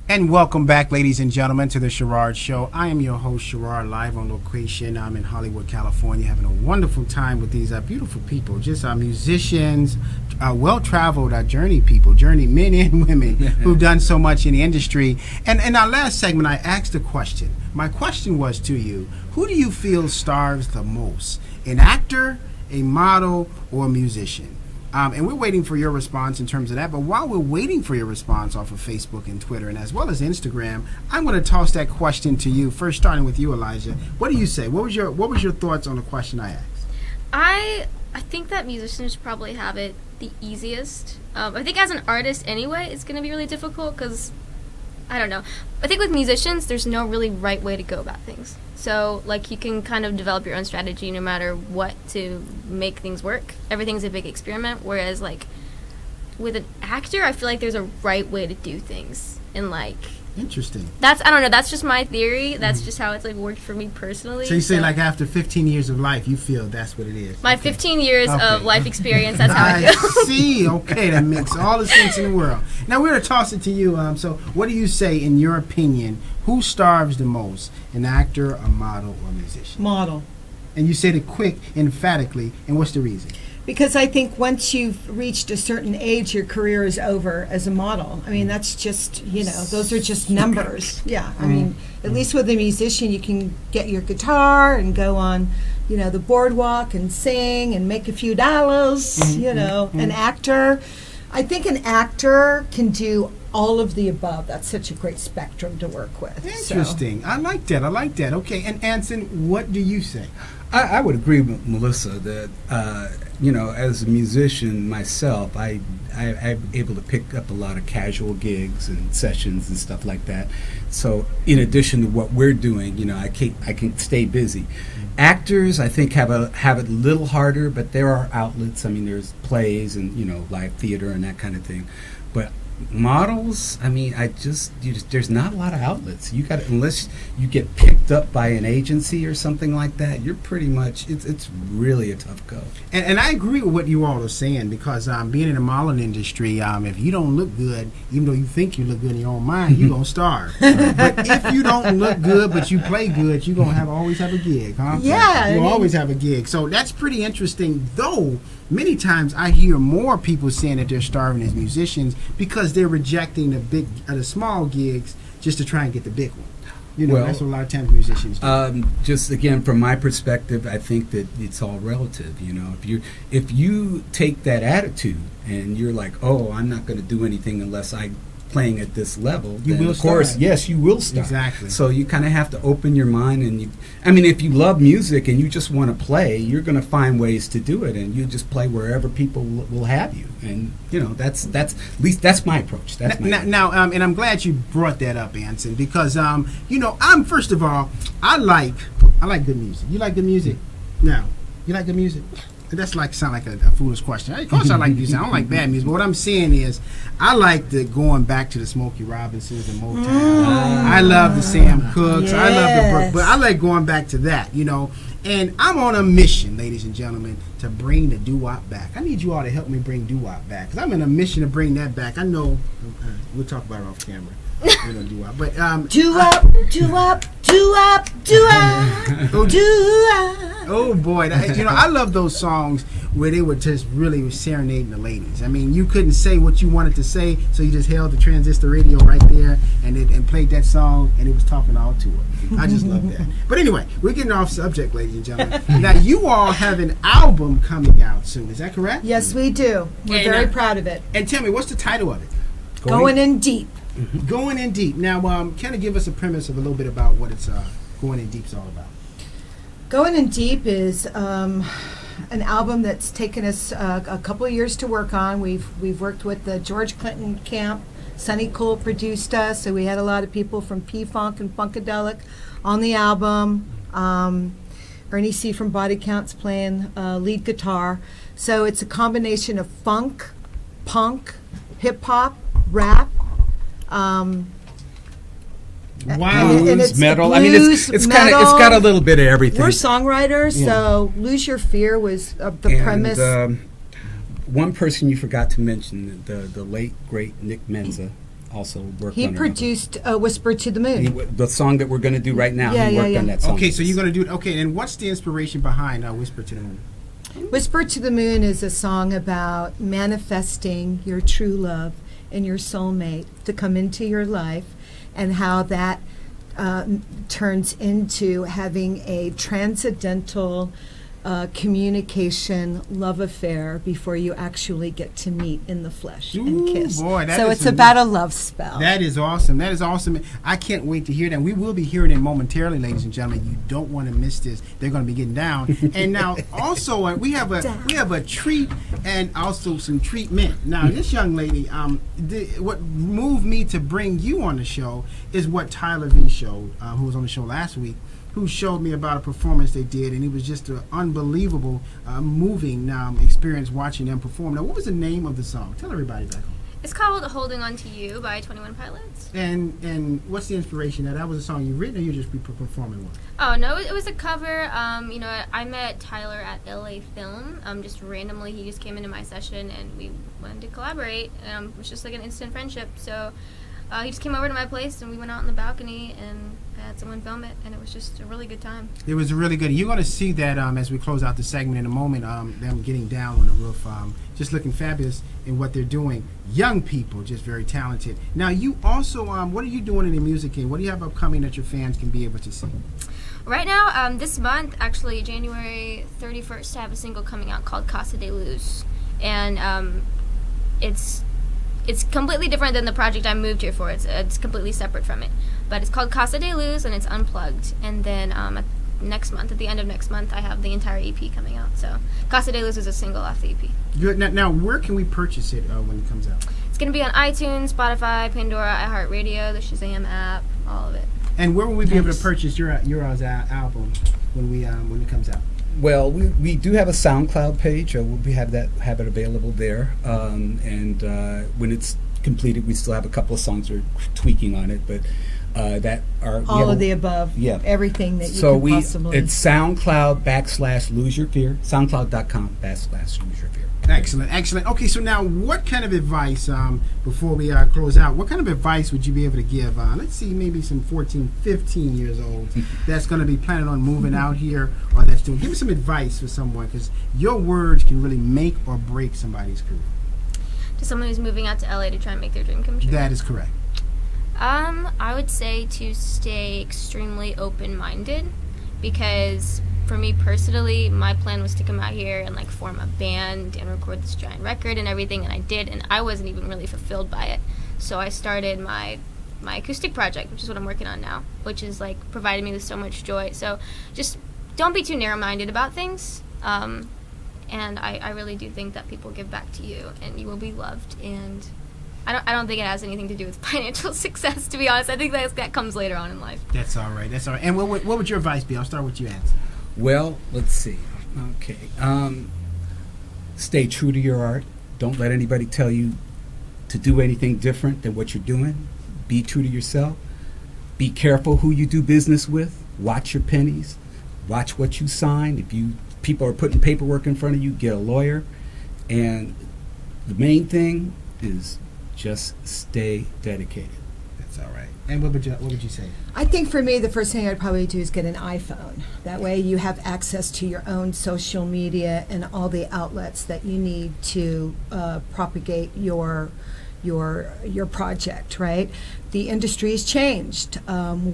And welcome back, ladies and gentlemen, to the Sherard Show. I am your host, Sherard, live on location. I'm in Hollywood, California, having a wonderful time with these beautiful people, just musicians, well-traveled journey people, journey men and women who've done so much in the industry. And in our last segment, I asked a question. My question was to you, who do you feel starves the most? An actor, a model, or a musician? And we're waiting for your response in terms of that. But while we're waiting for your response off of Facebook and Twitter, and as well as Instagram, I'm going to toss that question to you. First, starting with you, Elijah. What do you say? What was your thoughts on the question I asked? I think that musicians probably have it the easiest. I think as an artist, anyway, it's going to be really difficult because I don't know. I think with musicians, there's no really right way to go about things. So, like, you can kind of develop your own strategy no matter what to make things work. Everything's a big experiment, whereas, like, with an actor, I feel like there's a right way to do things. And, like... Interesting. I don't know, that's just my theory. That's just how it's, like, worked for me personally. So you say, like, after 15 years of life, you feel that's what it is? My 15 years of life experience, that's how I feel. I see. Okay, that makes all the sense in the world. Now, we're going to toss it to you. So what do you say, in your opinion, who starves the most? An actor, a model, or a musician? Model. And you said it quick, emphatically, and what's the reason? Because I think once you've reached a certain age, your career is over as a model. I mean, that's just, those are just numbers. Yeah, I mean, at least with a musician, you can get your guitar and go on, the boardwalk and sing and make a few dollars, An actor, I think an actor can do all of the above. That's such a great spectrum to work with. Interesting. So. I like that. Okay, and Anson, what do you say? I would agree with Melissa that, as a musician myself, I'm able to pick up a lot of casual gigs and sessions and stuff like that. So in addition to what we're doing, I can stay busy. Actors, I think, have it a little harder, but there are outlets. I mean, there's plays and, live theater and that kind of thing. But models, I mean, there's not a lot of outlets. Unless you get picked up by an agency or something like that, you're pretty much, it's really a tough go. And I agree with what you all are saying, because being in the modeling industry, if you don't look good, even though you think you look good in your own mind, you're going to starve. But if you don't look good, but you play good, you're going to always have a gig, huh? Yeah. You'll always have a gig. So that's pretty interesting, though. Many times I hear more people saying that they're starving as musicians because they're rejecting the small gigs just to try and get the big one. That's what a lot of times musicians do. Just again, from my perspective, I think that it's all relative. If you take that attitude and you're like, oh, I'm not going to do anything unless I'm playing at this level, you will of course, start. yes, you will start. Exactly. So you kind of have to open your mind, and if you love music and you just want to play, you're going to find ways to do it, and you just play wherever people will have you, and that's at least that's my approach. Now, and I'm glad you brought that up, Anson, because I'm first of all, I like good music. You like good music? Now, you like good music? That's sound like a foolish question. Of course I like music. I don't like bad music. But what I'm saying is, I like going back to the Smokey Robinsons and Motown. I love the Sam Cooks. Yes. I love the Brooks. But I like going back to that, And I'm on a mission, ladies and gentlemen, to bring the doo-wop back. I need you all to help me bring doo-wop back, because I'm in a mission to bring that back. I know we'll talk about it off camera. Doo-wop, but doo-wop, doo-wop, doo-wop, doo-wop, doo-wop. Oh boy, I love those songs where they were just really serenading the ladies. I mean, you couldn't say what you wanted to say, so you just held the transistor radio right there and played that song, and it was talking all to her. I just love that. But anyway, we're getting off subject, ladies and gentlemen. Now, you all have an album coming out soon. Is that correct? Yes, we do. We're very proud of it. And tell me, what's the title of it? Going in Deep. Going in Deep. Now, kind of give us a premise of a little bit about what it's Going in Deep's all about. Going in Deep is an album that's taken us a couple of years to work on. We've worked with the George Clinton camp. Sonny Cole produced us, so we had a lot of people from P-Funk and Funkadelic on the album. Ernie C. from Body Counts playing lead guitar. So it's a combination of funk, punk, hip-hop, rap. Wow. And it's metal. Blues, it's metal. it's got a little bit of everything. We're songwriters, so Lose Your Fear was the premise. One person you forgot to mention, the late great Nick Menza. also worked He on. produced "Whisper to the Moon." The song that we're going to do right now. Yeah, he worked yeah, on yeah. that song. Okay, so you're going to do it. Okay, and what's the inspiration behind Whisper to the Moon? "Whisper to the Moon" is a song about manifesting your true love and your soulmate to come into your life, and how that turns into having a transcendental communication love affair before you actually get to meet in the flesh and Ooh, kiss. boy, that So is it's about a love spell. That is awesome. That is awesome. I can't wait to hear that. We will be hearing it momentarily, ladies and gentlemen. You don't want to miss this. They're going to be getting down. And now, also, we have a treat and also some treatment. Now, this young lady, what moved me to bring you on the show is what Tyler V showed, who was on the show last week, who showed me about a performance they did, and it was just an unbelievable, moving experience watching them perform. Now, what was the name of the song? Tell everybody back home. It's called "Holding On to You" by 21 Pilots. And what's the inspiration? That was a song you written, or you just be performing one? Oh no, it was a cover. I met Tyler at LA Film. Just randomly, he just came into my session, and we wanted to collaborate. It was just like an instant friendship. So he just came over to my place, and we went out on the balcony and had someone film it, and it was just a really good time. It was really good. You're going to see that as we close out the segment in a moment, them getting down on the roof, just looking fabulous in what they're doing. Young people, just very talented. Now, you also, what are you doing in the music and what do you have upcoming that your fans can be able to see? Right now, this month, actually, January 31st, I have a single coming out called Casa de Luz. And it's completely different than the project I moved here for. It's completely separate from it. But it's called Casa de Luz, and it's unplugged. And then at the end of next month, I have the entire EP coming out. So Casa de Luz is a single off the EP. Good. Now, where can we purchase it when it comes out? It's going to be on iTunes, Spotify, Pandora, iHeartRadio, the Shazam app, all of it. And where will we be able to purchase your album when it comes out? Well, we do have a SoundCloud page. We have it available there. And when it's completed, we still have a couple of songs we're tweaking on it, but that are All of the above. Yeah. Everything that you so can possibly. it's SoundCloud/Lose Your Fear. SoundCloud.com/Lose Your Fear. Excellent, excellent. Okay, so now what kind of advice, before we close out, what kind of advice would you be able to give, let's see, maybe some 14, 15 years old that's going to be planning on moving out here or that's doing, give me some advice for someone, because your words can really make or break somebody's career. To someone who's moving out to LA to try and make their dream come true. That is correct. I would say to stay extremely open-minded, because for me personally, my plan was to come out here and like form a band and record this giant record and everything, and I did, and I wasn't even really fulfilled by it. So I started my acoustic project, which is what I'm working on now, which is like provided me with so much joy. So just don't be too narrow-minded about things. And I really do think that people give back to you, and you will be loved. And I don't think it has anything to do with financial success, to be honest. I think that comes later on in life. That's all right. That's all right. And what would your advice be? I'll start with you, Anson. Well, let's see. Okay. Stay true to your art. Don't let anybody tell you to do anything different than what you're doing. Be true to yourself. Be careful who you do business with. Watch your pennies. Watch what you sign. If people are putting paperwork in front of you, get a lawyer. And the main thing is just stay dedicated. That's all right. And what would you say? I think for me, the first thing I'd probably do is get an iPhone. That way you have access to your own social media and all the outlets that you need to propagate your project, right? The industry's changed.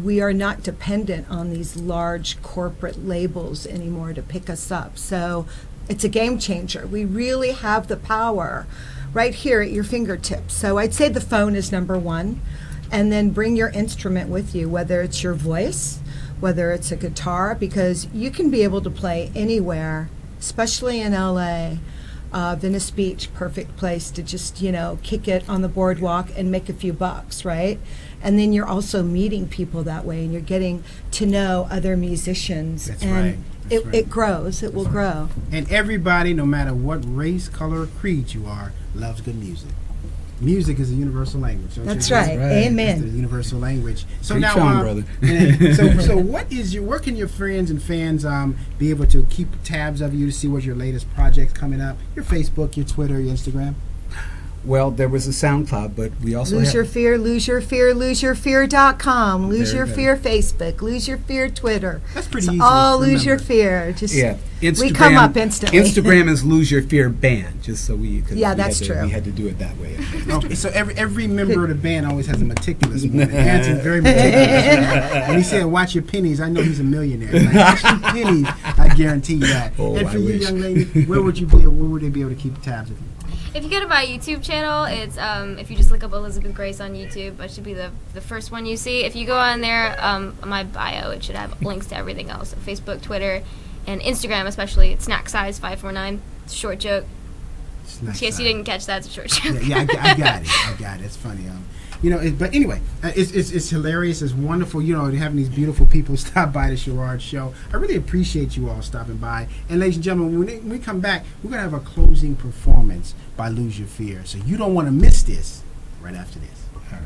We are not dependent on these large corporate labels anymore to pick us up. So it's a game changer. We really have the power right here at your fingertips. So I'd say the phone is number one. And then bring your instrument with you, whether it's your voice, whether it's a guitar, because you can be able to play anywhere, especially in LA. Venice Beach, perfect place to just, kick it on the boardwalk and make a few bucks, right? And then you're also meeting people that way, and you're getting to know other musicians. That's and right. That's right. It grows. It will grow. And everybody, no matter what race, color, or creed you are, loves good music. Music is a universal language. That's you? right. Amen. It's a universal language. So Preach now, on, brother. so where can your friends and fans be able to keep tabs of you to see what your latest projects coming up? Your Facebook, your Twitter, your Instagram. Well, there was a SoundCloud, but we also Lose have, Your Fear, Lose Your Fear, LoseYourFear.com, Lose There Your you go. Fear Facebook, Lose Your Fear Twitter. That's pretty It's easy all to Lose Your remember. Fear. Just yeah. Instagram, we come up instantly. Instagram is Lose Your Fear Band, just so we. 'Cause Yeah, we that's had to, true. We had to do it that way. Okay, so every member of the band always has a meticulous one. Hanson's very meticulous. And he said, "Watch your pennies." I know he's a millionaire. Like, watch your pennies. I guarantee you that. Oh, and I for you, wish. young lady, where would you be? Where would they be able to keep tabs of you? If you go to my YouTube channel, it's if you just look up Elizabeth Grace on YouTube, that should be the first one you see. If you go on there, my bio, it should have links to everything else: so Facebook, Twitter, and Instagram, especially. It's Snack Size 549. It's a short joke. It's In nice, case you didn't catch that, it's a short joke. Yeah, I got it. I got it. It's funny. But anyway, it's hilarious. It's wonderful. Having these beautiful people stop by the Sherard Show. I really appreciate you all stopping by. And ladies and gentlemen, when we come back, we're gonna have a closing performance by Lose Your Fear. So you don't want to miss this. Right after this. All right.